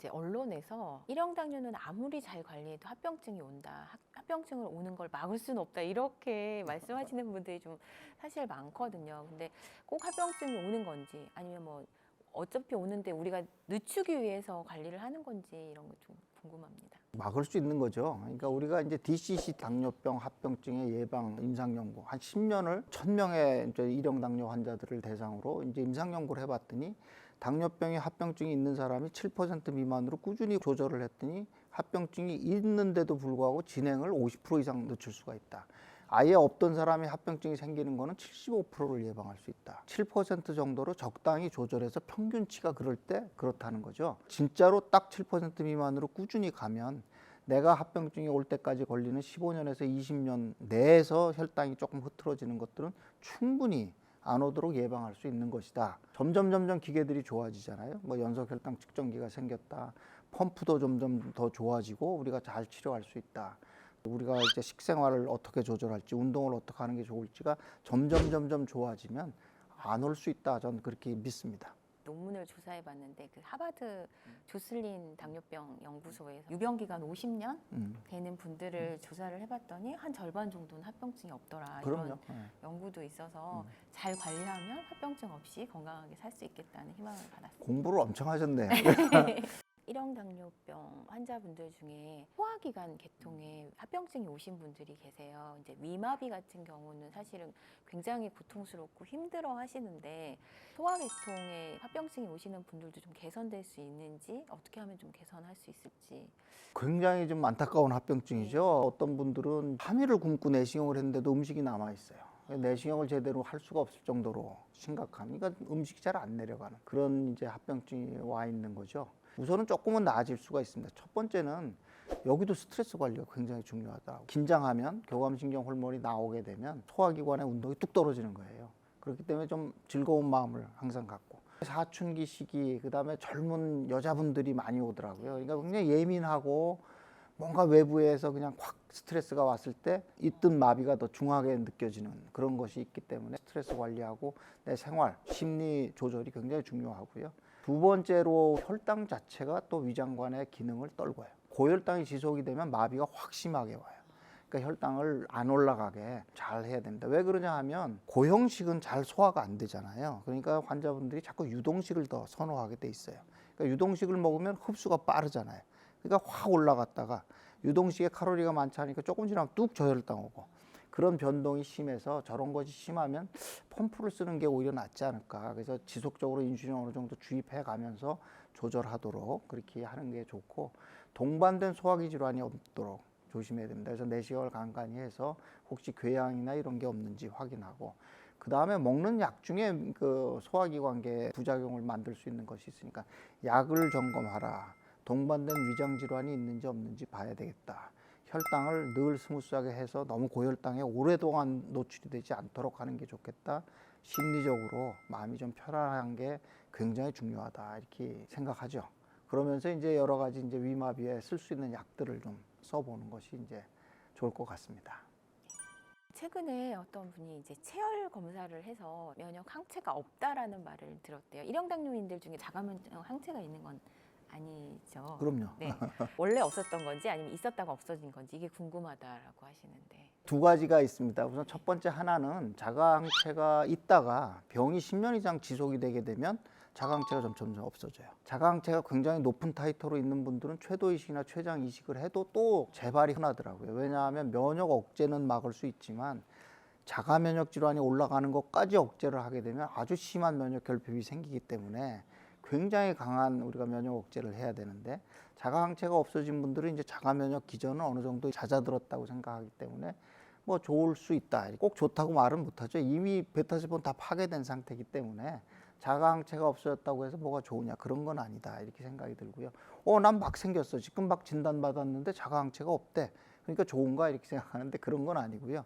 이제 언론에서 일형 당뇨는 아무리 잘 관리해도 합병증이 온다. 합병증을 오는 걸 막을 수는 없다. 이렇게 말씀하시는 분들이 좀 사실 많거든요. 근데 꼭 합병증이 오는 건지 아니면 뭐 어차피 오는데 우리가 늦추기 위해서 관리를 하는 건지 이런 거 좀 궁금합니다. 막을 수 있는 거죠. 그러니까 우리가 이제 DCC 당뇨병 합병증의 예방 임상 연구 한 10년을 1000명의 이제 일형 당뇨 환자들을 대상으로 이제 임상 연구를 해봤더니 당뇨병에 합병증이 있는 사람이 7% 미만으로 꾸준히 조절을 했더니 합병증이 있는데도 불구하고 진행을 50% 이상 늦출 수가 있다. 아예 없던 사람이 합병증이 생기는 거는 75%를 예방할 수 있다. 7% 정도로 적당히 조절해서 평균치가 그럴 때 그렇다는 거죠. 진짜로 딱 7% 미만으로 꾸준히 가면 내가 합병증이 올 때까지 걸리는 15년에서 20년 내에서 혈당이 조금 흐트러지는 것들은 충분히 안 오도록 예방할 수 있는 것이다. 점점 기계들이 좋아지잖아요. 뭐 연속 혈당 측정기가 생겼다. 펌프도 점점 더 좋아지고 우리가 잘 치료할 수 있다. 우리가 이제 식생활을 어떻게 조절할지, 운동을 어떻게 하는 게 좋을지가 점점 좋아지면 안 올 수 있다. 저는 그렇게 믿습니다. 논문을 조사해 봤는데 그 하버드 조슬린 당뇨병 연구소에서 유병 기간 50년 되는 분들을 조사를 해봤더니 한 절반 정도는 합병증이 없더라. 그럼요. 이런 연구도 있어서 잘 관리하면 합병증 없이 건강하게 살 수 있겠다는 희망을 받았습니다. 공부를 엄청 하셨네요. 일형 당뇨병 환자분들 중에 소화기관 계통에 합병증이 오신 분들이 계세요. 이제 위마비 같은 경우는 사실은 굉장히 고통스럽고 힘들어 하시는데 소화계통에 합병증이 오시는 분들도 좀 개선될 수 있는지 어떻게 하면 좀 개선할 수 있을지. 굉장히 좀 안타까운 합병증이죠. 어떤 분들은 3일을 굶고 내시경을 했는데도 음식이 남아 있어요. 내시경을 제대로 할 수가 없을 정도로 심각한, 그러니까 음식이 잘 안 내려가는 그런 이제 합병증이 와 있는 거죠. 우선은 조금은 나아질 수가 있습니다. 첫 번째는 여기도 스트레스 관리가 굉장히 중요하다. 긴장하면 교감신경 호르몬이 나오게 되면 소화기관의 운동이 뚝 떨어지는 거예요. 그렇기 때문에 좀 즐거운 마음을 항상 갖고, 사춘기 시기, 그다음에 젊은 여자분들이 많이 오더라고요. 그러니까 굉장히 예민하고 뭔가 외부에서 그냥 확 스트레스가 왔을 때 있던 마비가 더 중하게 느껴지는 그런 것이 있기 때문에 스트레스 관리하고 내 생활, 심리 조절이 굉장히 중요하고요. 두 번째로 혈당 자체가 또 위장관의 기능을 떨궈요. 고혈당이 지속이 되면 마비가 확 심하게 와요. 그러니까 혈당을 안 올라가게 잘 해야 됩니다. 왜 그러냐 하면 고형식은 잘 소화가 안 되잖아요. 그러니까 환자분들이 자꾸 유동식을 더 선호하게 돼 있어요. 그러니까 유동식을 먹으면 흡수가 빠르잖아요. 그러니까 확 올라갔다가 유동식에 칼로리가 많지 않으니까 조금 지나면 뚝 저혈당 오고, 그런 변동이 심해서 저런 것이 심하면 펌프를 쓰는 게 오히려 낫지 않을까. 그래서 지속적으로 인슐린 어느 정도 주입해 가면서 조절하도록 그렇게 하는 게 좋고, 동반된 소화기 질환이 없도록 조심해야 됩니다. 그래서 내시경을 간간히 해서 혹시 궤양이나 이런 게 없는지 확인하고, 그 다음에 먹는 약 중에 그 소화기관계 부작용을 만들 수 있는 것이 있으니까 약을 점검하라. 동반된 위장 질환이 있는지 없는지 봐야 되겠다. 혈당을 늘 스무스하게 해서 너무 고혈당에 오랫동안 노출이 되지 않도록 하는 게 좋겠다. 심리적으로 마음이 좀 편안한 게 굉장히 중요하다. 이렇게 생각하죠. 그러면서 이제 여러 가지 이제 위마비에 쓸 수 있는 약들을 좀 써보는 것이 이제 좋을 것 같습니다. 최근에 어떤 분이 이제 체열 검사를 해서 면역 항체가 없다라는 말을 들었대요. 일형 당뇨인들 중에 자가면역 항체가 있는 건 아니죠. 그럼요. 네. 원래 없었던 건지 아니면 있었다가 없어진 건지 이게 궁금하다라고 하시는데. 두 가지가 있습니다. 우선 첫 번째 하나는 자가항체가 있다가 병이 10년 이상 지속이 되게 되면 자가항체가 점점 없어져요. 자가항체가 굉장히 높은 타이터로 있는 분들은 최도이식이나 췌장 이식을 해도 또 재발이 흔하더라고요. 왜냐하면 면역 억제는 막을 수 있지만 자가 면역 질환이 올라가는 것까지 억제를 하게 되면 아주 심한 면역 결핍이 생기기 때문에 굉장히 강한 우리가 면역 억제를 해야 되는데, 자가항체가 없어진 분들은 이제 자가 면역 기전은 어느 정도 잦아들었다고 생각하기 때문에 뭐 좋을 수 있다. 꼭 좋다고 말은 못하죠. 이미 베타세포는 다 파괴된 상태이기 때문에 자가항체가 없어졌다고 해서 뭐가 좋으냐, 그런 건 아니다. 이렇게 생각이 들고요. 난 막 생겼어. 지금 막 진단받았는데 자가항체가 없대. 그러니까 좋은가 이렇게 생각하는데 그런 건 아니고요.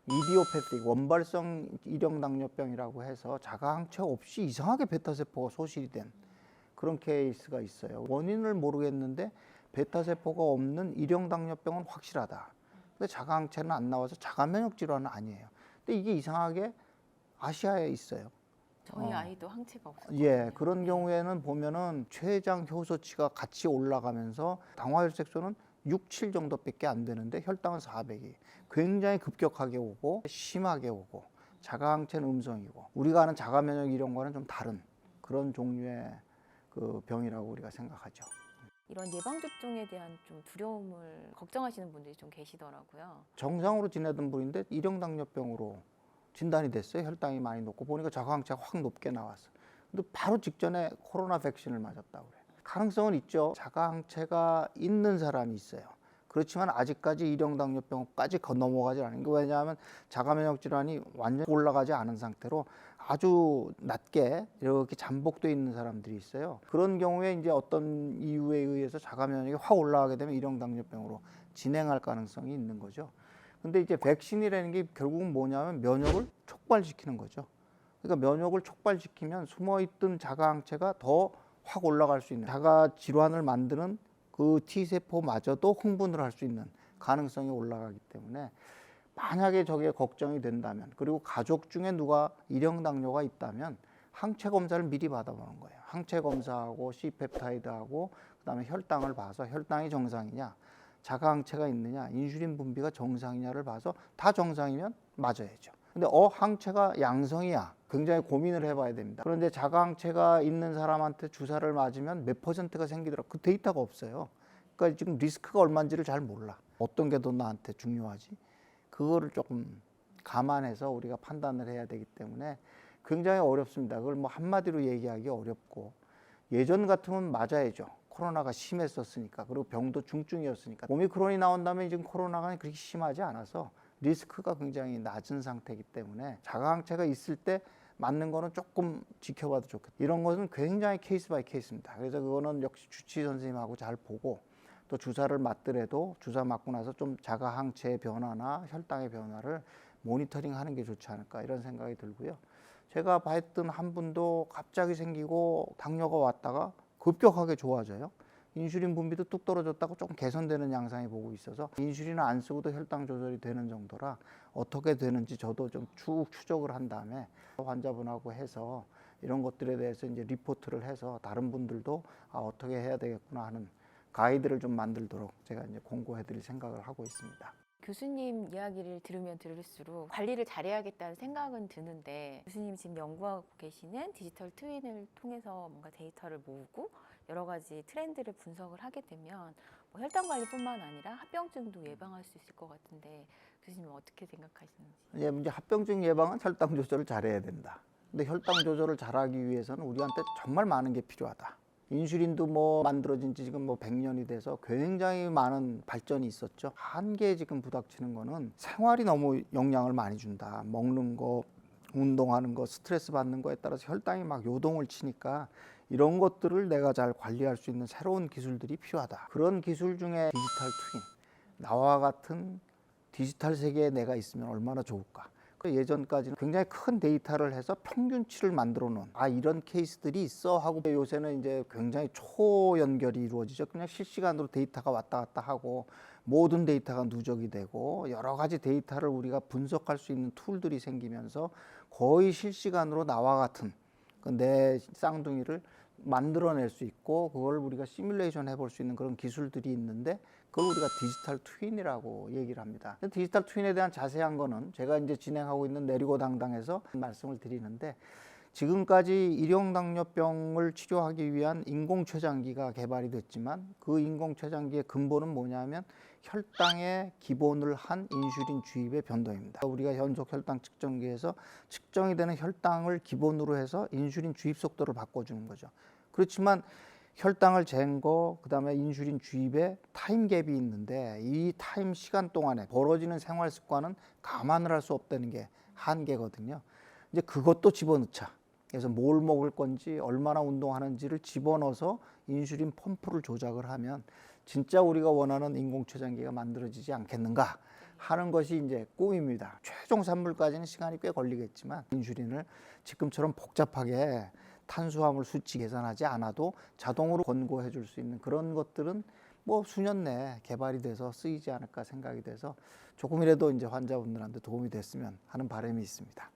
이디오패틱 원발성 일형 당뇨병이라고 해서 자가항체 없이 이상하게 베타세포가 소실이 된 그런 케이스가 있어요. 원인을 모르겠는데 베타세포가 없는 일형 당뇨병은 확실하다. 근데 자가항체는 안 나와서 자가면역 질환은 아니에요. 근데 이게 이상하게 아시아에 있어요. 저희 아이도 항체가 없어요. 예, 그런 경우에는 보면은 췌장 효소치가 같이 올라가면서 당화혈색소는 6, 7 정도밖에 안 되는데 혈당은 400이 굉장히 급격하게 오고 심하게 오고 자가항체는 음성이고 우리가 아는 자가면역 이론과는 좀 다른 그런 종류의 그 병이라고 우리가 생각하죠. 이런 예방 접종에 대한 좀 두려움을 걱정하시는 분들이 좀 계시더라고요. 정상으로 지내던 분인데 일형 당뇨병으로 진단이 됐어요. 혈당이 많이 높고 보니까 자가항체가 확 높게 나왔어. 근데 바로 직전에 코로나 백신을 맞았다고 그래요. 가능성은 있죠. 자가항체가 있는 사람이 있어요. 그렇지만 아직까지 일형 당뇨병까지 넘어가지 않은 게 왜냐하면 자가면역 질환이 완전히 올라가지 않은 상태로 아주 낮게 이렇게 잠복돼 있는 사람들이 있어요. 그런 경우에 이제 어떤 이유에 의해서 자가면역이 확 올라가게 되면 일형 당뇨병으로 진행할 가능성이 있는 거죠. 근데 이제 백신이라는 게 결국은 뭐냐면 면역을 촉발시키는 거죠. 그러니까 면역을 촉발시키면 숨어있던 자가항체가 더 확 올라갈 수 있는 자가 질환을 만드는 그 T세포마저도 흥분을 할 수 있는 가능성이 올라가기 때문에 만약에 저게 걱정이 된다면 그리고 가족 중에 누가 일형 당뇨가 있다면 항체 검사를 미리 받아보는 거예요. 항체 검사하고 C펩타이드하고 그다음에 혈당을 봐서 혈당이 정상이냐 자가항체가 있느냐 인슐린 분비가 정상이냐를 봐서 다 정상이면 맞아야죠. 근데 항체가 양성이야 굉장히 고민을 해봐야 됩니다. 그런데 자가항체가 있는 사람한테 주사를 맞으면 몇 퍼센트가 생기더라고 그 데이터가 없어요. 그러니까 지금 리스크가 얼마인지를 잘 몰라. 어떤 게 더 나한테 중요하지? 그거를 조금 감안해서 우리가 판단을 해야 되기 때문에 굉장히 어렵습니다. 그걸 뭐 한마디로 얘기하기 어렵고 예전 같으면 맞아야죠. 코로나가 심했었으니까 그리고 병도 중증이었으니까 오미크론이 나온다면 지금 코로나가 그렇게 심하지 않아서 리스크가 굉장히 낮은 상태이기 때문에 자가항체가 있을 때 맞는 거는 조금 지켜봐도 좋겠다. 이런 것은 굉장히 케이스 바이 케이스입니다. 그래서 그거는 역시 주치의 선생님하고 잘 보고 또 주사를 맞더라도 주사 맞고 나서 좀 자가항체의 변화나 혈당의 변화를 모니터링하는 게 좋지 않을까 이런 생각이 들고요. 제가 봤던 한 분도 갑자기 생기고 당뇨가 왔다가 급격하게 좋아져요. 인슐린 분비도 뚝 떨어졌다고 조금 개선되는 양상이 보고 있어서 인슐린을 안 쓰고도 혈당 조절이 되는 정도라 어떻게 되는지 저도 좀 쭉 추적을 한 다음에 환자분하고 해서 이런 것들에 대해서 이제 리포트를 해서 다른 분들도 어떻게 해야 되겠구나 하는 가이드를 좀 만들도록 제가 이제 공고해드릴 생각을 하고 있습니다. 교수님 이야기를 들으면 들을수록 관리를 잘해야겠다는 생각은 드는데 교수님 지금 연구하고 계시는 디지털 트윈을 통해서 뭔가 데이터를 모으고 여러 가지 트렌드를 분석을 하게 되면 뭐 혈당 관리뿐만 아니라 합병증도 예방할 수 있을 것 같은데 교수님은 어떻게 생각하시는지? 예, 이제 합병증 예방은 혈당 조절을 잘해야 된다. 근데 혈당 조절을 잘하기 위해서는 우리한테 정말 많은 게 필요하다. 인슐린도 뭐 만들어진 지 지금 뭐 100년이 돼서 굉장히 많은 발전이 있었죠. 한계에 지금 부닥치는 거는 생활이 너무 영향을 많이 준다. 먹는 거, 운동하는 거, 스트레스 받는 거에 따라서 혈당이 막 요동을 치니까 이런 것들을 내가 잘 관리할 수 있는 새로운 기술들이 필요하다. 그런 기술 중에 디지털 트윈, 나와 같은 디지털 세계에 내가 있으면 얼마나 좋을까. 예전까지는 굉장히 큰 데이터를 해서 평균치를 만들어 놓은 이런 케이스들이 있어 하고 요새는 이제 굉장히 초연결이 이루어지죠. 그냥 실시간으로 데이터가 왔다 갔다 하고 모든 데이터가 누적이 되고 여러 가지 데이터를 우리가 분석할 수 있는 툴들이 생기면서 거의 실시간으로 나와 같은 내 쌍둥이를 만들어낼 수 있고 그걸 우리가 시뮬레이션 해볼 수 있는 그런 기술들이 있는데 그걸 우리가 디지털 트윈이라고 얘기를 합니다. 디지털 트윈에 대한 자세한 거는 제가 이제 진행하고 있는 내리고 당당에서 말씀을 드리는데 지금까지 일형 당뇨병을 치료하기 위한 인공췌장기가 개발이 됐지만 그 인공췌장기의 근본은 뭐냐면 혈당에 기본을 한 인슐린 주입의 변동입니다. 우리가 연속 혈당 측정기에서 측정이 되는 혈당을 기본으로 해서 인슐린 주입 속도를 바꿔주는 거죠. 그렇지만 혈당을 잰 거, 그다음에 인슐린 주입에 타임 갭이 있는데 이 타임 시간 동안에 벌어지는 생활 습관은 감안을 할 수 없다는 게 한계거든요. 이제 그것도 집어넣자. 그래서 뭘 먹을 건지 얼마나 운동하는지를 집어넣어서 인슐린 펌프를 조작을 하면 진짜 우리가 원하는 인공췌장기가 만들어지지 않겠는가 하는 것이 이제 꿈입니다. 최종 산물까지는 시간이 꽤 걸리겠지만 인슐린을 지금처럼 복잡하게 탄수화물 수치 계산하지 않아도 자동으로 권고해 줄 수 있는 그런 것들은 뭐 수년 내에 개발이 돼서 쓰이지 않을까 생각이 돼서 조금이라도 이제 환자분들한테 도움이 됐으면 하는 바람이 있습니다.